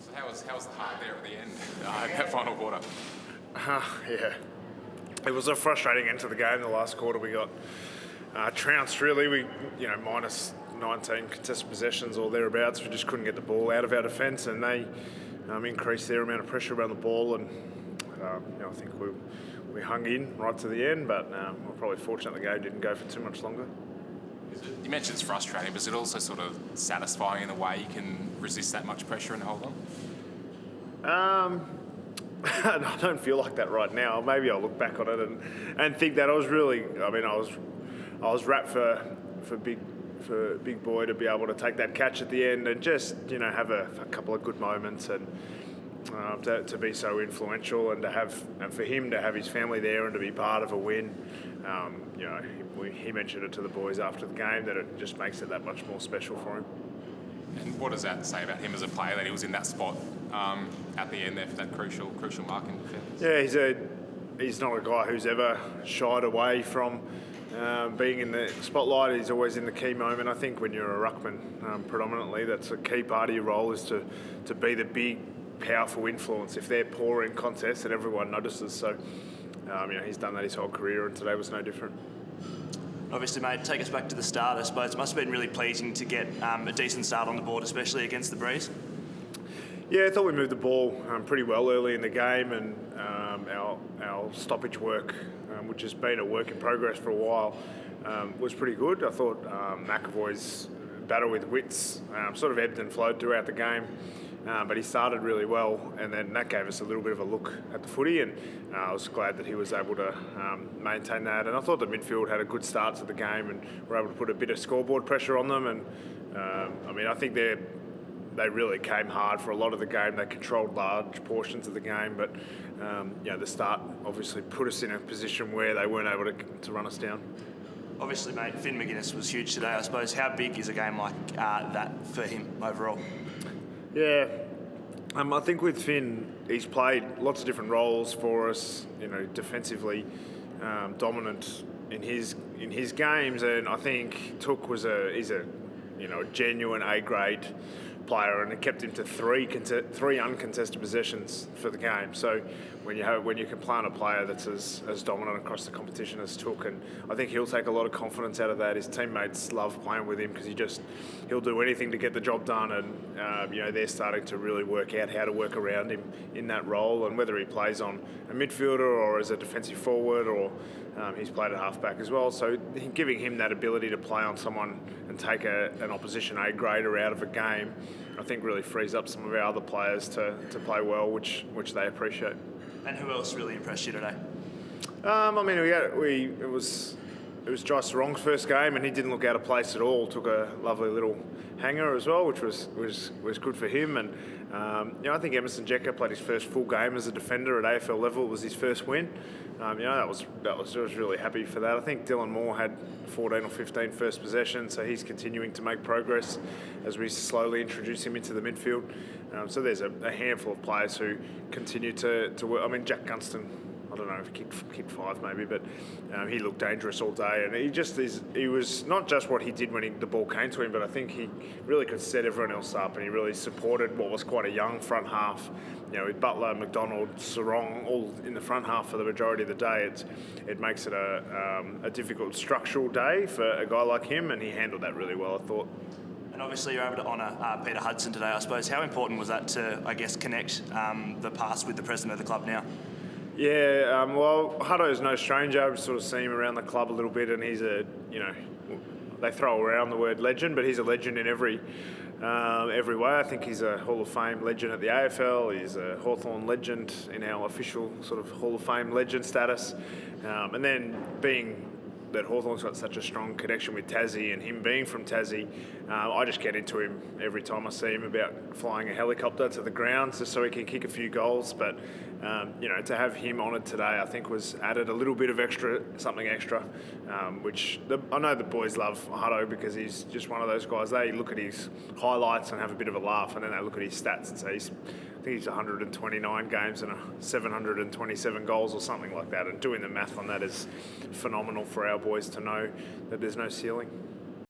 So how was the heart there at the end, in that final quarter? Yeah. It was a frustrating end to the game. The last quarter we got trounced really. We, minus 19 contested possessions or thereabouts. We just couldn't get the ball out of our defence, and they increased their amount of pressure around the ball. And I think we hung in right to the end, but we're probably fortunate the game didn't go for too much longer. You mentioned it's frustrating, but is it also sort of satisfying in a way you can resist that much pressure and hold on? I don't feel like that right now. Maybe I'll look back on it and think that I was really. I mean, I was wrapped for big boy to be able to take that catch at the end and just have a couple of good moments and to be so influential and for him to have his family there and to be part of a win. He mentioned it to the boys after the game that it just makes it that much more special for him. And what does that say about him as a player, that he was in that spot at the end there for that crucial mark in defence? Yeah, he's not a guy who's ever shied away from being in the spotlight. He's always in the key moment. I think when you're a ruckman, predominantly, that's a key part of your role is to be the big, powerful influence. If they're poor in contests, then everyone notices. So, he's done that his whole career, and today was no different. Obviously, mate, take us back to the start, I suppose. It must have been really pleasing to get a decent start on the board, especially against the Breeze. Yeah, I thought we moved the ball pretty well early in the game, and our stoppage work, which has been a work in progress for a while, was pretty good. I thought McAvoy's battle with Witts sort of ebbed and flowed throughout the game. But he started really well, and then that gave us a little bit of a look at the footy, and I was glad that he was able to maintain that. And I thought the midfield had a good start to the game and were able to put a bit of scoreboard pressure on them. And I think they really came hard for a lot of the game. They controlled large portions of the game, but the start obviously put us in a position where they weren't able to run us down. Obviously, mate, Finn McIntosh was huge today. I suppose, how big is a game like that for him overall? Yeah, I think with Finn, he's played lots of different roles for us. Defensively dominant in his games, and I think Took he's a genuine A grade player, and it kept him to three uncontested possessions for the game. So when you can play on a player that's as dominant across the competition as Took, and I think he'll take a lot of confidence out of that. His teammates love playing with him because he'll do anything to get the job done, and they're starting to really work out how to work around him in that role, and whether he plays on a midfielder or as a defensive forward, or he's played at halfback as well. So giving him that ability to play on someone and take an opposition A grader out of a game, I think really frees up some of our other players to play well, which they appreciate. And who else really impressed you today? It was Josh Wrong's first game, and he didn't look out of place at all. Took a lovely little hanger as well, which was good for him. And I think Emerson Jekka played his first full game as a defender at AFL level. It was his first win. I was really happy for that. I think Dylan Moore had 14 or 15 first possessions, so he's continuing to make progress as we slowly introduce him into the midfield. So there's a handful of players who continue to work. I mean, Jack Gunston, I don't know if he kicked 5 maybe, but he looked dangerous all day, and he was not just what he did when the ball came to him, but I think he really could set everyone else up, and he really supported what was quite a young front half. With Butler, McDonald, Sarong all in the front half for the majority of the day, it makes it a difficult structural day for a guy like him, and he handled that really well, I thought. And obviously you're able to honour Peter Hudson today, I suppose. How important was that to, connect the past with the president of the club now? Yeah, Hutto's no stranger. I've sort of seen him around the club a little bit, and he's they throw around the word legend, but he's a legend in every way. I think he's a Hall of Fame legend at the AFL. He's a Hawthorn legend in our official sort of Hall of Fame legend status. And then being that Hawthorn's got such a strong connection with Tassie, and him being from Tassie, I just get into him every time I see him about flying a helicopter to the ground just so he can kick a few goals. But to have him honoured today, I think was added a little bit of something extra, which I know the boys love Hutto because he's just one of those guys. They look at his highlights and have a bit of a laugh, and then they look at his stats and say I think he's 129 games and 727 goals or something like that. And doing the math on that is phenomenal for our boys to know that there's no ceiling.